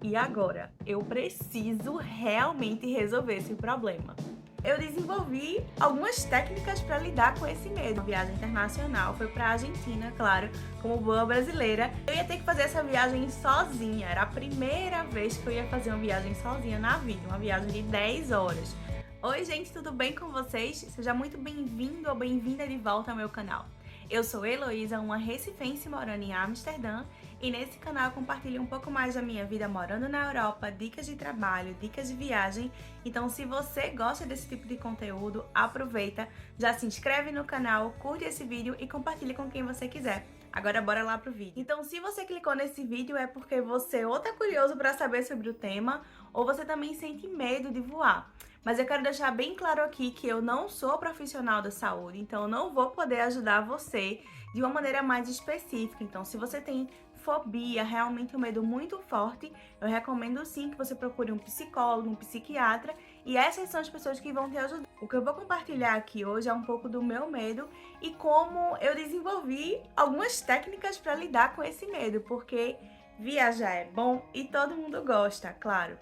E agora? Eu preciso realmente resolver esse problema. Eu desenvolvi algumas técnicas para lidar com esse medo. A viagem internacional foi para a Argentina, claro, como boa brasileira. Eu ia ter que fazer essa viagem sozinha. Era a primeira vez que eu ia fazer uma viagem sozinha na vida, uma viagem de 10 horas. Oi, gente, tudo bem com vocês? Seja muito bem-vindo ou bem-vinda de volta ao meu canal. Eu sou Heloísa, uma recifense morando em Amsterdã, e nesse canal eu compartilho um pouco mais da minha vida morando na Europa, dicas de trabalho, dicas de viagem. Então, se você gosta desse tipo de conteúdo, aproveita, já se inscreve no canal, curte esse vídeo e compartilhe com quem você quiser. Agora bora lá pro vídeo. Então, se você clicou nesse vídeo é porque você ou tá curioso para saber sobre o tema, ou você também sente medo de voar. Mas eu quero deixar bem claro aqui que eu não sou profissional da saúde, então eu não vou poder ajudar você de uma maneira mais específica. Então, se você tem fobia, realmente um medo muito forte, eu recomendo sim que você procure um psicólogo, um psiquiatra, e essas são as pessoas que vão te ajudar. O que eu vou compartilhar aqui hoje é um pouco do meu medo e como eu desenvolvi algumas técnicas para lidar com esse medo, porque viajar é bom e todo mundo gosta, claro.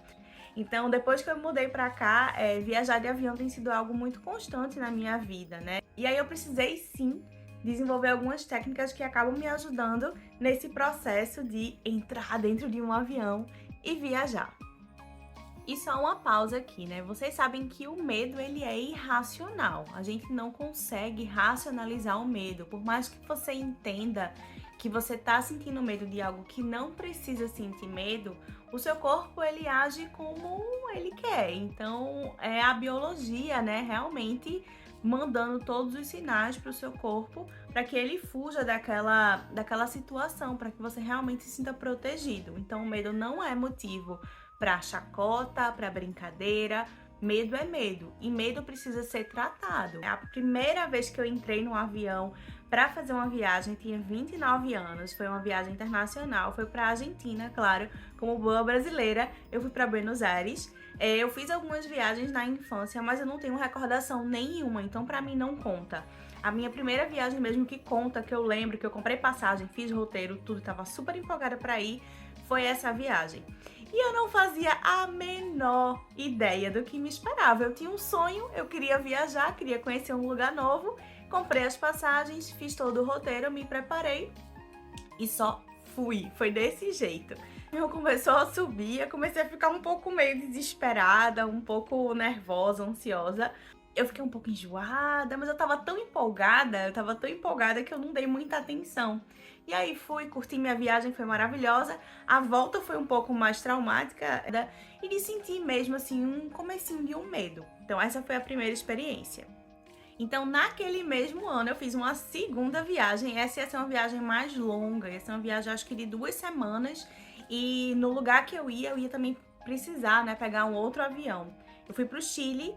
Então, depois que eu mudei pra cá, viajar de avião tem sido algo muito constante na minha vida, né? E aí eu precisei sim desenvolver algumas técnicas que acabam me ajudando nesse processo de entrar dentro de um avião e viajar. E só uma pausa aqui, né? Vocês sabem que o medo, ele é irracional. A gente não consegue racionalizar o medo. Por mais que você entenda que você tá sentindo medo de algo que não precisa sentir medo, o seu corpo, ele age como ele quer. Então, é a biologia, né, realmente mandando todos os sinais para o seu corpo para que ele fuja daquela situação, para que você realmente se sinta protegido. Então, o medo não é motivo para chacota, para brincadeira. Medo é medo e medo precisa ser tratado. A primeira vez que eu entrei num avião para fazer uma viagem, tinha 29 anos, foi uma viagem internacional, foi para a Argentina, claro, como boa brasileira, eu fui para Buenos Aires. Eu fiz algumas viagens na infância, mas eu não tenho recordação nenhuma, então para mim não conta. A minha primeira viagem mesmo que conta, que eu lembro, que eu comprei passagem, fiz roteiro, tudo, tava super empolgada para ir, foi essa viagem. E eu não fazia a menor ideia do que me esperava. Eu tinha um sonho, eu queria viajar, queria conhecer um lugar novo, comprei as passagens, fiz todo o roteiro, me preparei e só fui. Foi desse jeito. Eu começou a subir, eu comecei a ficar um pouco meio desesperada, um pouco nervosa, ansiosa. Eu fiquei um pouco enjoada, mas eu tava tão empolgada que eu não dei muita atenção. E aí fui, curti minha viagem, foi maravilhosa. A volta foi um pouco mais traumática, né? E de sentir mesmo assim um comecinho de um medo. Então essa foi a primeira experiência. Então, naquele mesmo ano, eu fiz uma segunda viagem. Essa ia ser uma viagem mais longa, ia ser uma viagem, acho que de 2 semanas. E no lugar que eu ia também precisar, né, pegar um outro avião. Eu fui pro Chile,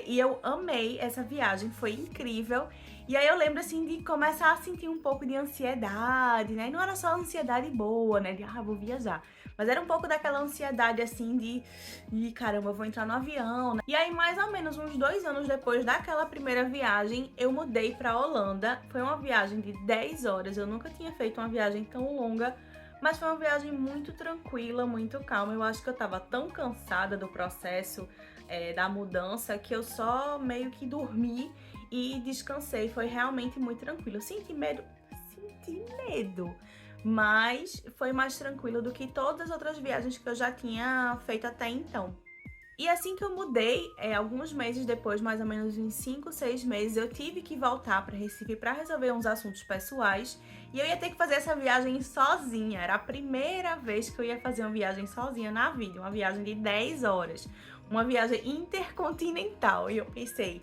e eu amei essa viagem, foi incrível. E aí eu lembro, assim, de começar a sentir um pouco de ansiedade, né? E não era só ansiedade boa, né? De, vou viajar. Mas era um pouco daquela ansiedade, assim, de caramba, eu vou entrar no avião, né? E aí, mais ou menos uns 2 anos depois daquela primeira viagem, eu mudei pra Holanda. Foi uma viagem de 10 horas, eu nunca tinha feito uma viagem tão longa, mas foi uma viagem muito tranquila, muito calma. Eu acho que eu tava tão cansada do processo da mudança que eu só meio que dormi e descansei. Foi realmente muito tranquilo. Eu senti medo, mas foi mais tranquilo do que todas as outras viagens que eu já tinha feito até então. E assim que eu mudei, alguns meses depois, mais ou menos uns 5, 6 meses, eu tive que voltar para Recife para resolver uns assuntos pessoais. E eu ia ter que fazer essa viagem sozinha. Era a primeira vez que eu ia fazer uma viagem sozinha na vida, uma viagem de 10 horas, uma viagem intercontinental. E eu pensei,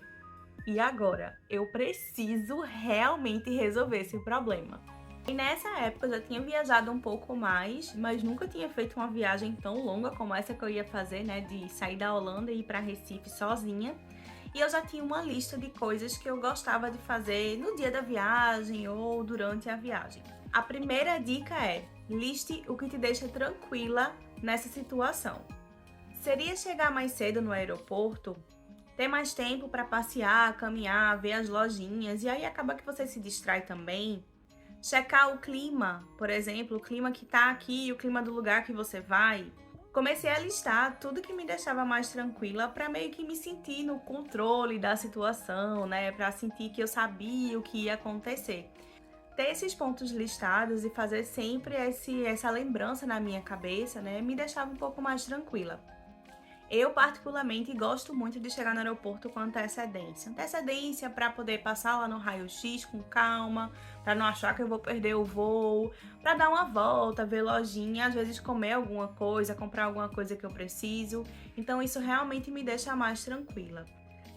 e agora? Eu preciso realmente resolver esse problema. E nessa época eu já tinha viajado um pouco mais, mas nunca tinha feito uma viagem tão longa como essa que eu ia fazer, né? De sair da Holanda e ir para Recife sozinha. E eu já tinha uma lista de coisas que eu gostava de fazer no dia da viagem ou durante a viagem. A primeira dica é: liste o que te deixa tranquila nessa situação. Seria chegar mais cedo no aeroporto, ter mais tempo para passear, caminhar, ver as lojinhas, e aí acaba que você se distrai também. Checar o clima, por exemplo, o clima que tá aqui e o clima do lugar que você vai. Comecei a listar tudo que me deixava mais tranquila para meio que me sentir no controle da situação, né? Para sentir que eu sabia o que ia acontecer. Ter esses pontos listados e fazer sempre essa lembrança na minha cabeça, né? Me deixava um pouco mais tranquila. Eu, particularmente, gosto muito de chegar no aeroporto com antecedência. Antecedência para poder passar lá no raio-x com calma, para não achar que eu vou perder o voo, para dar uma volta, ver lojinha, às vezes comer alguma coisa, comprar alguma coisa que eu preciso. Então, isso realmente me deixa mais tranquila.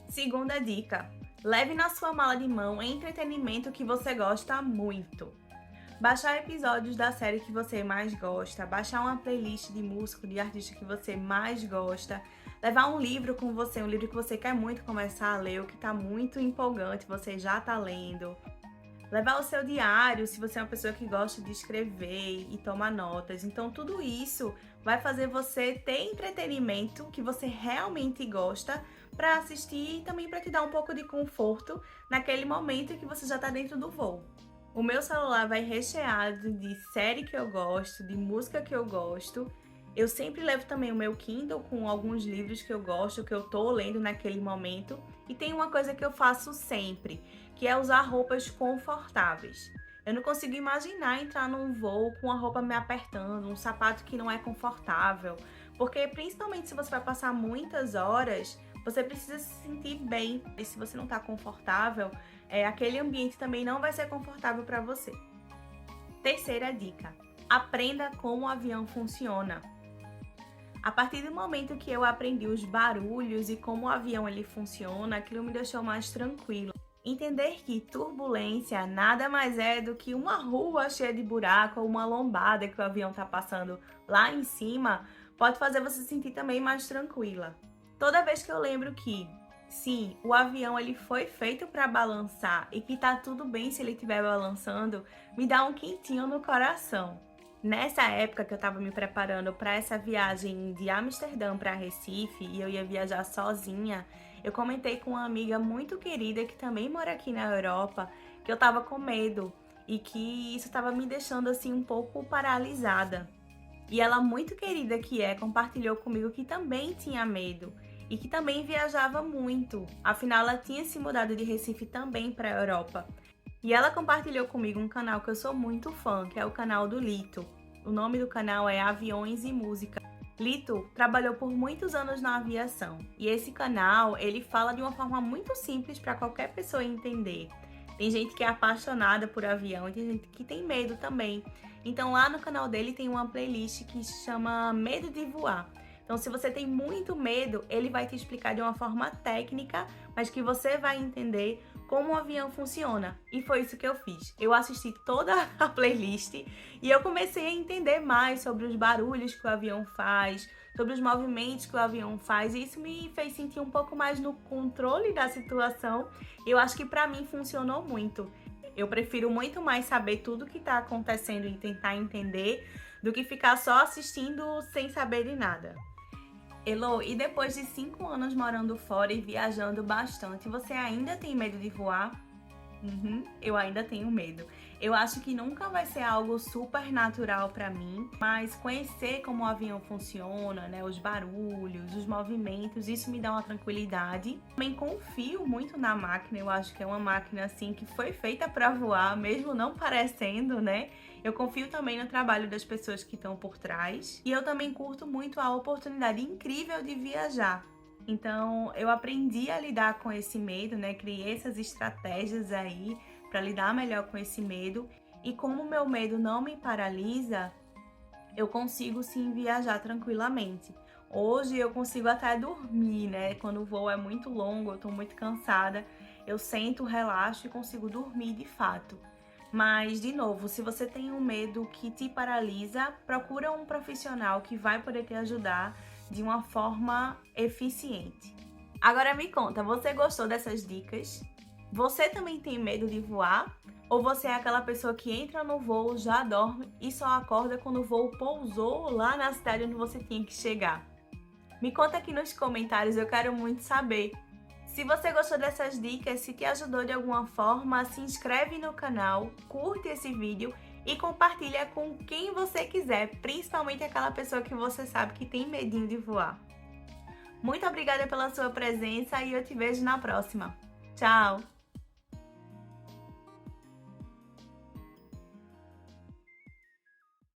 Segunda dica: leve na sua mala de mão entretenimento que você gosta muito. Baixar episódios da série que você mais gosta, baixar uma playlist de música, de artista que você mais gosta, levar um livro com você, um livro que você quer muito começar a ler, ou que está muito empolgante, você já está lendo. Levar o seu diário, se você é uma pessoa que gosta de escrever e tomar notas. Então, tudo isso vai fazer você ter entretenimento que você realmente gosta para assistir e também para te dar um pouco de conforto naquele momento em que você já está dentro do voo. O meu celular vai recheado de série que eu gosto, de música que eu gosto. Eu sempre levo também o meu Kindle com alguns livros que eu gosto, que eu tô lendo naquele momento. E tem uma coisa que eu faço sempre, que é usar roupas confortáveis. Eu não consigo imaginar entrar num voo com a roupa me apertando, um sapato que não é confortável. Porque principalmente se você vai passar muitas horas, você precisa se sentir bem. E se você não tá confortável, aquele ambiente também não vai ser confortável para você. Terceira dica: aprenda como o avião funciona. A partir do momento que eu aprendi os barulhos e como o avião ele funciona, aquilo me deixou mais tranquilo. Entender que turbulência nada mais é do que uma rua cheia de buraco ou uma lombada que o avião está passando lá em cima, pode fazer você se sentir também mais tranquila. Toda vez que eu lembro que, sim, o avião ele foi feito para balançar e que tá tudo bem se ele estiver balançando, me dá um quentinho no coração. Nessa época que eu estava me preparando para essa viagem de Amsterdã para Recife e eu ia viajar sozinha, eu comentei com uma amiga muito querida que também mora aqui na Europa que eu estava com medo e que isso estava me deixando assim um pouco paralisada. E ela, muito querida que compartilhou comigo que também tinha medo e que também viajava muito. Afinal, ela tinha se mudado de Recife também para a Europa. E ela compartilhou comigo um canal que eu sou muito fã, que é o canal do Lito. O nome do canal é Aviões e Música. Lito trabalhou por muitos anos na aviação. E esse canal, ele fala de uma forma muito simples para qualquer pessoa entender. Tem gente que é apaixonada por avião e tem gente que tem medo também. Então lá no canal dele tem uma playlist que se chama Medo de Voar. Então, se você tem muito medo, ele vai te explicar de uma forma técnica, mas que você vai entender como o avião funciona. E foi isso que eu fiz. Eu assisti toda a playlist e eu comecei a entender mais sobre os barulhos que o avião faz, sobre os movimentos que o avião faz, e isso me fez sentir um pouco mais no controle da situação. Eu acho que para mim funcionou muito. Eu prefiro muito mais saber tudo o que está acontecendo e tentar entender do que ficar só assistindo sem saber de nada. Elo, e depois de 5 anos morando fora e viajando bastante, você ainda tem medo de voar? Eu ainda tenho medo. Eu acho que nunca vai ser algo super natural para mim, mas conhecer como o avião funciona, né, os barulhos, os movimentos, isso me dá uma tranquilidade. Também confio muito na máquina, eu acho que é uma máquina assim que foi feita para voar, mesmo não parecendo, né? Eu confio também no trabalho das pessoas que estão por trás e eu também curto muito a oportunidade incrível de viajar. Então, eu aprendi a lidar com esse medo, né? Criei essas estratégias aí para lidar melhor com esse medo. E como o meu medo não me paralisa, eu consigo sim viajar tranquilamente. Hoje eu consigo até dormir, né? Quando o voo é muito longo, eu tô muito cansada, eu sento, relaxo e consigo dormir de fato. Mas, de novo, se você tem um medo que te paralisa, procura um profissional que vai poder te ajudar de uma forma eficiente. Agora me conta, você gostou dessas dicas? Você também tem medo de voar? Ou você é aquela pessoa que entra no voo, já dorme e só acorda quando o voo pousou lá na cidade onde você tinha que chegar? Me conta aqui nos comentários, eu quero muito saber. Se você gostou dessas dicas, se te ajudou de alguma forma, se inscreve no canal, curte esse vídeo e compartilha com quem você quiser, principalmente aquela pessoa que você sabe que tem medinho de voar. Muito obrigada pela sua presença e eu te vejo na próxima. Tchau!